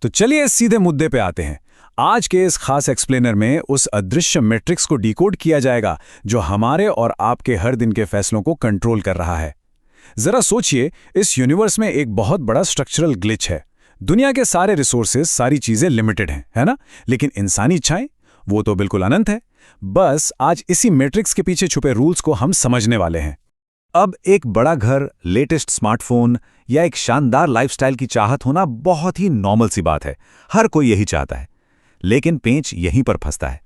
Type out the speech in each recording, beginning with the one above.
तो चलिए सीधे मुद्दे पे आते हैं। आज के इस खास एक्सप्लेनर में उस अदृश्य मैट्रिक्स को डिकोड किया जाएगा जो हमारे और आपके हर दिन के फैसलों को कंट्रोल कर रहा है। जरा सोचिए, इस यूनिवर्स में एक बहुत बड़ा स्ट्रक्चरल ग्लिच है। दुनिया के सारे रिसोर्सेज, सारी चीजें लिमिटेड हैं, है ना? लेकिन इंसानी इच्छाएं, वो तो बिल्कुल अनंत है। बस आज इसी मैट्रिक्स के पीछे छुपे रूल्स को हम समझने वाले हैं। अब एक बड़ा घर, लेटेस्ट स्मार्टफोन या एक शानदार लाइफस्टाइल की चाहत होना बहुत ही नॉर्मल सी बात है। हर कोई यही चाहता है। लेकिन पेंच यहीं पर फंसता है।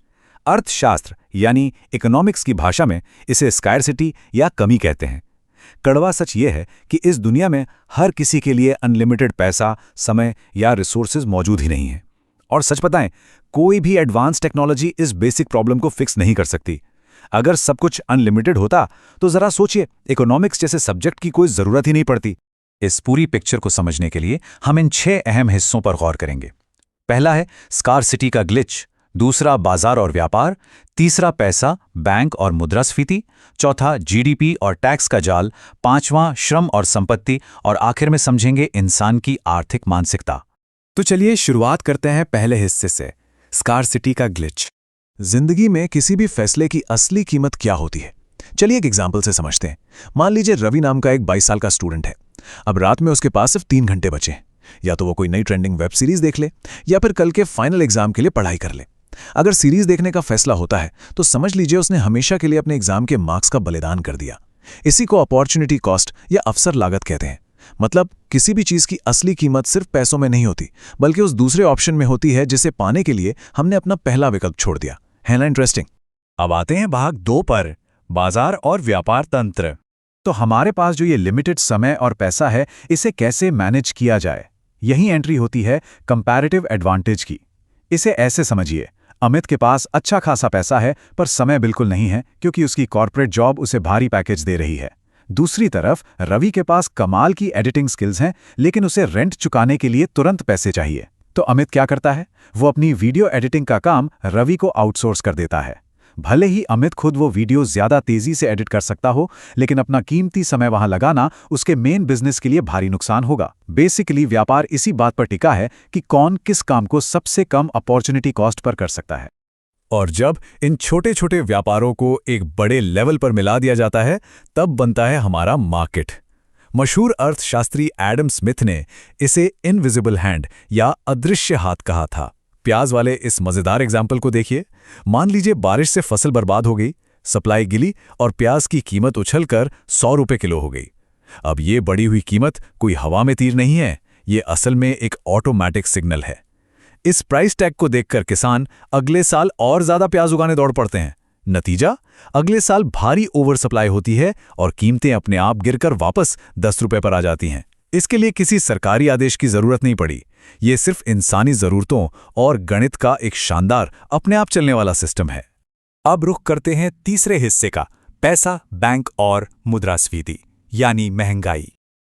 अर्थशास्त्र यानी इकोनॉमिक्स की भाषा में इसे स्कार्सिटी या कमी कहते हैं। कड़वा सच ये है कि इस दुनिया में हर किसी के लिए अनलिमिटेड पैसा, समय या रिसोर्सेज मौजूद ही नहीं है। और सच बताएं, कोई भी एडवांस टेक्नोलॉजी इस बेसिक प्रॉब्लम को फिक्स नहीं कर सकती। अगर सब कुछ अनलिमिटेड होता तो जरा सोचिए, इकोनॉमिक्स जैसे सब्जेक्ट की कोई जरूरत ही नहीं पड़ती। इस पूरी पिक्चर को समझने के लिए हम इन 6 अहम हिस्सों पर गौर करेंगे। पहला है स्कार्सिटी का ग्लिच, दूसरा बाजार और व्यापार, तीसरा पैसा, बैंक और मुद्रास्फीति, चौथा जीडीपी और टैक्स का जाल, पांचवां श्रम और संपत्ति, और आखिर में समझेंगे इंसान की आर्थिक मानसिकता। तो चलिए शुरुआत करते हैं पहले हिस्से से, स्कार्सिटी का ग्लिच। जिंदगी में किसी भी फैसले की असली कीमत क्या होती है? चलिए एक एग्जाम्पल से समझते हैं। मान लीजिए रवि नाम का एक 22 साल का स्टूडेंट है। अब रात में उसके पास सिर्फ 3 घंटे बचे हैं। या तो वो कोई नई ट्रेंडिंग वेब सीरीज देख ले या फिर कल के फाइनल एग्जाम के लिए पढ़ाई कर ले। अगर सीरीज देखने का फैसला होता है तो समझ लीजिए उसने हमेशा के लिए अपने एग्जाम के मार्क्स का बलिदान कर दिया। इसी को अपॉर्चुनिटी कॉस्ट या अवसर लागत कहते हैं। मतलब किसी भी चीज की असली कीमत सिर्फ पैसों में नहीं होती, बल्कि उस दूसरे ऑप्शन में होती है जिसे पाने के लिए हमने अपना पहला विकल्प छोड़ दिया। है ना इंटरेस्टिंग? अब आते हैं भाग 2 पर, बाजार और व्यापार तंत्र। तो हमारे पास जो ये लिमिटेड समय और पैसा है, इसे कैसे मैनेज किया जाए? यही एंट्री होती है कंपैरेटिव एडवांटेज की। इसे ऐसे समझिए, अमित के पास अच्छा खासा पैसा है पर समय बिल्कुल नहीं है, क्योंकि उसकी कॉर्पोरेट जॉब उसे भारी पैकेज दे रही है। दूसरी तरफ रवि के पास कमाल की एडिटिंग स्किल्स हैं, लेकिन उसे रेंट चुकाने के लिए तुरंत पैसे चाहिए। तो अमित क्या करता है? वो अपनी वीडियो एडिटिंग का काम रवि को आउटसोर्स कर देता है। भले ही अमित खुद वो वीडियो ज्यादा तेजी से एडिट कर सकता हो, लेकिन अपना कीमती समय वहां लगाना उसके मेन बिजनेस के लिए भारी नुकसान होगा। बेसिकली व्यापार इसी बात पर टिका है कि कौन किस काम को सबसे कम अपॉर्चुनिटी कॉस्ट पर कर सकता है। और जब इन छोटे छोटे व्यापारों को एक बड़े लेवल पर मिला दिया जाता है, तब बनता है हमारा मार्केट। मशहूर अर्थशास्त्री एडम स्मिथ ने इसे इनविजिबल हैंड या अदृश्य हाथ कहा था। प्याज वाले इस मजेदार एग्जाम्पल को देखिए। मान लीजिए बारिश से फसल बर्बाद हो गई, सप्लाई गिली और प्याज की कीमत उछलकर 100 रुपए किलो हो गई। अब ये बढ़ी हुई कीमत कोई हवा में तीर नहीं है, ये असल में एक ऑटोमैटिक सिग्नल है। इस प्राइस टैग को देखकर किसान अगले साल और ज्यादा प्याज उगाने दौड़ पड़ते हैं। नतीजा, अगले साल भारी ओवर सप्लाई होती है और कीमतें अपने आप गिरकर वापस 10 रुपए पर आ जाती हैं। इसके लिए किसी सरकारी आदेश की जरूरत नहीं पड़ी। ये सिर्फ इंसानी जरूरतों और गणित का एक शानदार अपने आप चलने वाला सिस्टम है। अब रुख करते हैं तीसरे हिस्से का, पैसा, बैंक और मुद्रास्फीति यानी महंगाई।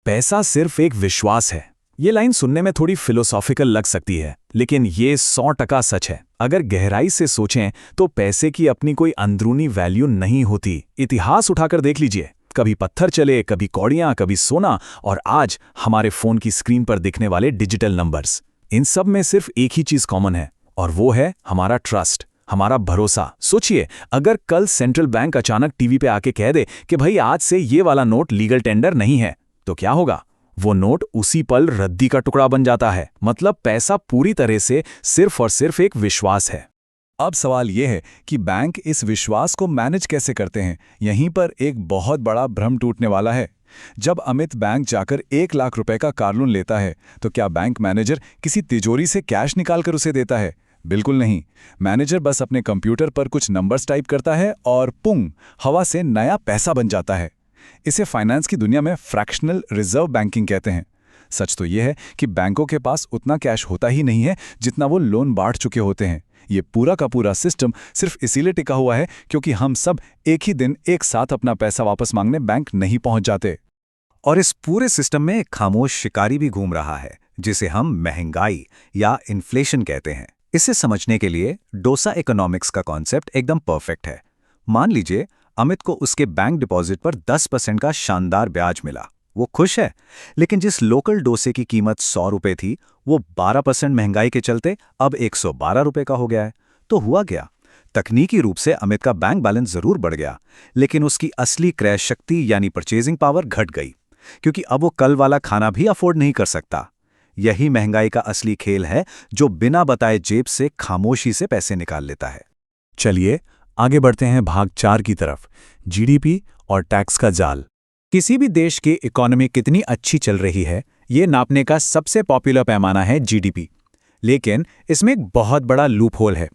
पैसा सिर्फ एक विश्वास है। ये लाइन सुनने में थोड़ी फिलोसॉफिकल लग सकती है, लेकिन ये 100% सच है। अगर गहराई से सोचें तो पैसे की अपनी कोई अंदरूनी वैल्यू नहीं होती। इतिहास उठाकर देख लीजिए, कभी पत्थर चले, कभी कौड़ियां, कभी सोना, और आज हमारे फोन की स्क्रीन पर दिखने वाले डिजिटल नंबर्स। इन सब में सिर्फ एक ही चीज कॉमन है, और वो है हमारा ट्रस्ट, हमारा भरोसा। सोचिए, अगर कल सेंट्रल बैंक अचानक टीवी पे आके कह दे कि भाई आज से ये वाला नोट लीगल टेंडर नहीं है, तो क्या होगा? वो नोट उसी पल रद्दी का टुकड़ा बन जाता है। मतलब पैसा पूरी तरह से सिर्फ और सिर्फ एक विश्वास है। अब सवाल यह है कि बैंक इस विश्वास को मैनेज कैसे करते हैं। यहीं पर एक बहुत बड़ा भ्रम टूटने वाला है। जब अमित बैंक जाकर 1 लाख रुपए का कार लोन लेता है, तो क्या बैंक मैनेजर किसी तिजोरी से कैश निकालकर उसे देता है? बिल्कुल नहीं। मैनेजर बस अपने कंप्यूटर पर कुछ नंबर्स टाइप करता है और पुंग, हवा से नया पैसा बन जाता है। इसे फाइनेंस की दुनिया में फ्रैक्शनल रिजर्व बैंकिंग कहते हैं। सच तो यह है कि बैंकों के पास उतना कैश होता ही नहीं है जितना वो लोन बांट चुके होते हैं। ये पूरा का पूरा सिस्टम सिर्फ इसीलिए टिका हुआ है क्योंकि हम सब एक ही दिन एक साथ अपना पैसा वापस मांगने बैंक नहीं पहुंच जाते। और इस पूरे सिस्टम में एक खामोश शिकारी भी घूम रहा है, जिसे हम महंगाई या इन्फ्लेशन कहते हैं। इसे समझने के लिए डोसा इकोनॉमिक्स का कॉन्सेप्ट एकदम परफेक्ट है। मान लीजिए अमित को उसके बैंक डिपॉजिट पर 10% का शानदार ब्याज मिला। वो खुश है। लेकिन जिस लोकल डोसे की कीमत 100 रुपए थी, वो 12% महंगाई के चलते अब 112 रुपए का हो गया है। तो हुआ क्या? तकनीकी रूप से अमित का बैंक बैलेंस जरूर बढ़ गया, लेकिन उसकी असली क्रय शक्ति यानी परचेजिंग पावर घट गई, क्योंकि अब वो कल वाला खाना भी अफोर्ड नहीं कर सकता। यही महंगाई का असली खेल है, जो बिना बताए जेब से खामोशी से पैसे निकाल लेता है। चलिए आगे बढ़ते हैं भाग 4 की तरफ, जीडीपी और टैक्स का जाल। किसी भी देश की इकोनॉमी कितनी अच्छी चल रही है, ये नापने का सबसे पॉपुलर पैमाना है जीडीपी। लेकिन इसमें एक बहुत बड़ा लूप होल है।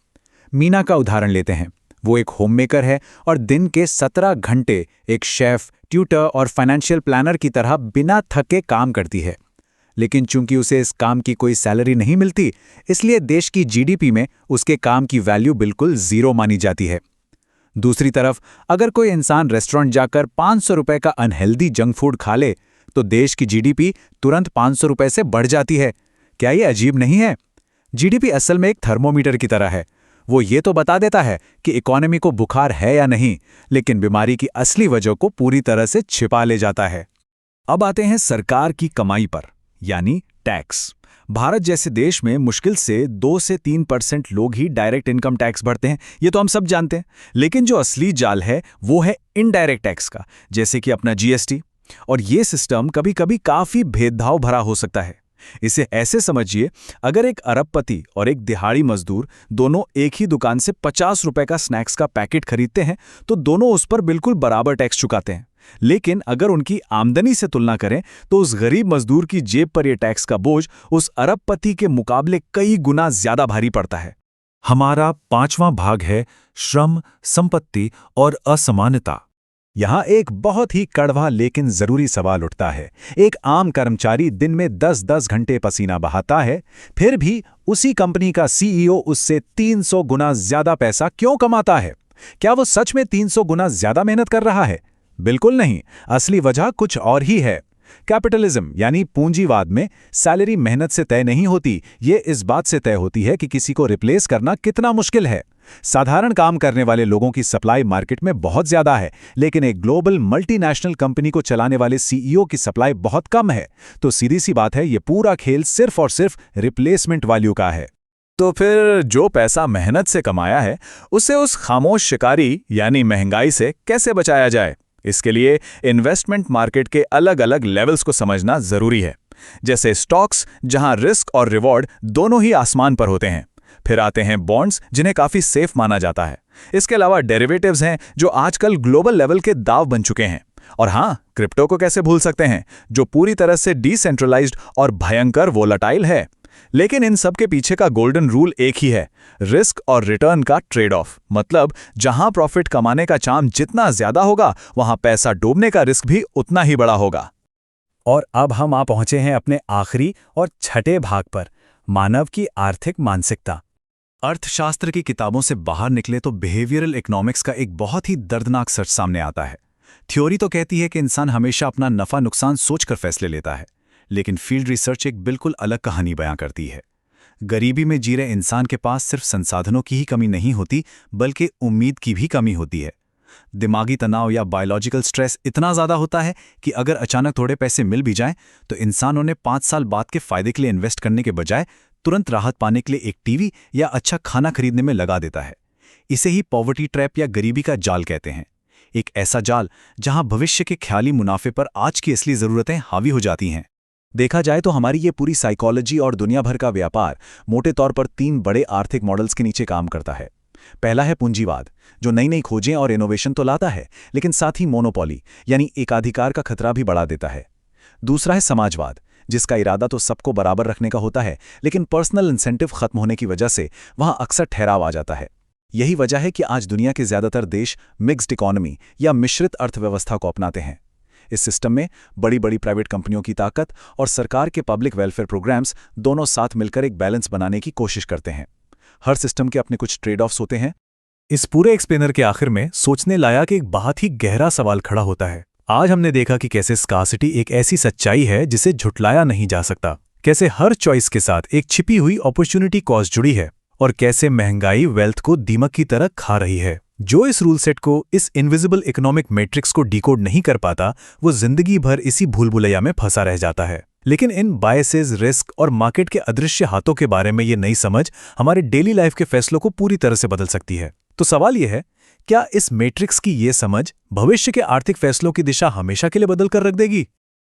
मीना का उदाहरण लेते हैं। वो एक होममेकर है और दिन के 17 घंटे एक शेफ, ट्यूटर और फाइनेंशियल प्लानर की तरह बिना थके काम करती है। लेकिन चूंकि उसे इस काम की कोई सैलरी नहीं मिलती, इसलिए देश की जीडीपी में उसके काम की वैल्यू बिल्कुल जीरो मानी जाती है। दूसरी तरफ अगर कोई इंसान रेस्टोरेंट जाकर 500 रुपए का अनहेल्दी जंक फूड खा ले, तो देश की जीडीपी तुरंत 500 रुपए से बढ़ जाती है। क्या ये अजीब नहीं है? जीडीपी असल में एक थर्मोमीटर की तरह है। वो ये तो बता देता है कि इकोनॉमी को बुखार है या नहीं, लेकिन बीमारी की असली वजह को पूरी तरह से छिपा ले जाता है। अब आते हैं सरकार की कमाई पर, यानी टैक्स। भारत जैसे देश में मुश्किल से 2 से 3% लोग ही डायरेक्ट इनकम टैक्स भरते हैं, ये तो हम सब जानते हैं। लेकिन जो असली जाल है वो है इनडायरेक्ट टैक्स का, जैसे कि अपना जीएसटी। और ये सिस्टम कभी कभी काफी भेदभाव भरा हो सकता है। इसे ऐसे समझिए, अगर एक अरबपति और एक दिहाड़ी मजदूर दोनों एक ही दुकान से 50 रुपए का स्नैक्स का पैकेट खरीदते हैं, तो दोनों उस पर बिल्कुल बराबर टैक्स चुकाते हैं। लेकिन अगर उनकी आमदनी से तुलना करें, तो उस गरीब मजदूर की जेब पर यह टैक्स का बोझ उस अरबपति के मुकाबले कई गुना ज्यादा भारी पड़ता है। हमारा 5वां भाग है श्रम, संपत्ति और असमानता। यहाँ एक बहुत ही कड़वा लेकिन जरूरी सवाल उठता है। एक आम कर्मचारी दिन में 10-10 घंटे पसीना बहाता है, फिर भी उसी कंपनी का सीईओ उससे 300 गुना ज्यादा पैसा क्यों कमाता है? क्या वो सच में 300 गुना ज्यादा मेहनत कर रहा है? बिल्कुल नहीं। असली वजह कुछ और ही है। कैपिटलिज्म यानी पूंजीवाद में सैलरी मेहनत से तय नहीं होती, ये इस बात से तय होती है कि किसी को रिप्लेस करना कितना मुश्किल है। साधारण काम करने वाले लोगों की सप्लाई मार्केट में बहुत ज्यादा है, लेकिन एक ग्लोबल मल्टीनेशनल कंपनी को चलाने वाले सीईओ की सप्लाई बहुत कम है। तो सीधी सी बात है, ये पूरा खेल सिर्फ और सिर्फ रिप्लेसमेंट वैल्यू का है। तो फिर जो पैसा मेहनत से कमाया है, उसे उस खामोश शिकारी यानी महंगाई से कैसे बचाया जाए? इसके लिए इन्वेस्टमेंट मार्केट के अलग अलग लेवल्स को समझना जरूरी है। जैसे स्टॉक्स, जहां रिस्क और रिवॉर्ड दोनों ही आसमान पर होते हैं। फिर आते हैं बॉन्ड्स, जिन्हें काफी सेफ माना जाता है। इसके अलावा डेरिवेटिव्स हैं, जो आजकल ग्लोबल लेवल के दाव बन चुके हैं। और हाँ, क्रिप्टो को कैसे भूल सकते हैं, जो पूरी तरह से डिसेंट्रलाइज्ड और भयंकर वोलाटाइल है। लेकिन इन सब के पीछे का गोल्डन रूल एक ही है, रिस्क और रिटर्न का ट्रेड ऑफ। मतलब जहां प्रॉफिट कमाने का चार्म जितना ज्यादा होगा, वहां पैसा डूबने का रिस्क भी उतना ही बड़ा होगा। और अब हम आ पहुंचे हैं अपने आखिरी और छठे भाग पर, मानव की आर्थिक मानसिकता। अर्थशास्त्र की किताबों से बाहर निकले तो बिहेवियरल इकोनॉमिक्स का एक बहुत ही दर्दनाक सच सामने आता है। थ्योरी तो कहती है कि इंसान हमेशा अपना नफा नुकसान सोचकर फैसले लेता है, लेकिन फील्ड रिसर्च एक बिल्कुल अलग कहानी बयां करती है। गरीबी में जी रहे इंसान के पास सिर्फ संसाधनों की ही कमी नहीं होती, बल्कि उम्मीद की भी कमी होती है। दिमागी तनाव या बायोलॉजिकल स्ट्रेस इतना ज़्यादा होता है कि अगर अचानक थोड़े पैसे मिल भी जाएं, तो इंसान उन्हें 5 साल बाद के फायदे के लिए इन्वेस्ट करने के बजाय तुरंत राहत पाने के लिए एक टीवी या अच्छा खाना खरीदने में लगा देता है। इसे ही पॉवर्टी ट्रैप या गरीबी का जाल कहते हैं। एक ऐसा जाल जहां भविष्य के ख्याली मुनाफे पर आज की असली ज़रूरतें हावी हो जाती हैं। देखा जाए तो हमारी ये पूरी साइकोलॉजी और दुनिया भर का व्यापार मोटे तौर पर 3 बड़े आर्थिक मॉडल्स के नीचे काम करता है। पहला है पूंजीवाद, जो नई नई खोजें और इनोवेशन तो लाता है, लेकिन साथ ही मोनोपोली यानी एकाधिकार का खतरा भी बढ़ा देता है। दूसरा है समाजवाद, जिसका इरादा तो सबको बराबर रखने का होता है, लेकिन पर्सनल इंसेंटिव खत्म होने की वजह से वहां अक्सर ठहराव आ जाता है। यही वजह है कि आज दुनिया के ज्यादातर देश मिक्स्ड इकोनॉमी या मिश्रित अर्थव्यवस्था को अपनाते हैं। इस सिस्टम में बड़ी बड़ी प्राइवेट कंपनियों की ताकत और सरकार के पब्लिक वेलफेयर प्रोग्राम्स दोनों साथ मिलकर एक बैलेंस बनाने की कोशिश करते हैं। हर सिस्टम के अपने कुछ ट्रेड ऑफ्स होते हैं। इस पूरे एक्सप्लेनर के आखिर में सोचने लायक एक बहुत ही गहरा सवाल खड़ा होता है। आज हमने देखा कि कैसे स्कार्सिटी एक ऐसी सच्चाई है जिसे झुटलाया नहीं जा सकता, कैसे हर चॉइस के साथ एक छिपी हुई अपॉर्चुनिटी कॉस्ट जुड़ी है, और कैसे महंगाई वेल्थ को दीमक की तरह खा रही है। जो इस रूल सेट को, इस इनविजिबल इकोनॉमिक मैट्रिक्स को डिकोड नहीं कर पाता, वो जिंदगी भर इसी भूलभुलैया में फंसा रह जाता है। लेकिन इन बायसेस, रिस्क और मार्केट के अदृश्य हाथों के बारे में ये नई समझ हमारे डेली लाइफ के फैसलों को पूरी तरह से बदल सकती है। तो सवाल ये है, क्या इस मैट्रिक्स की ये समझ भविष्य के आर्थिक फैसलों की दिशा हमेशा के लिए बदल कर रख देगी?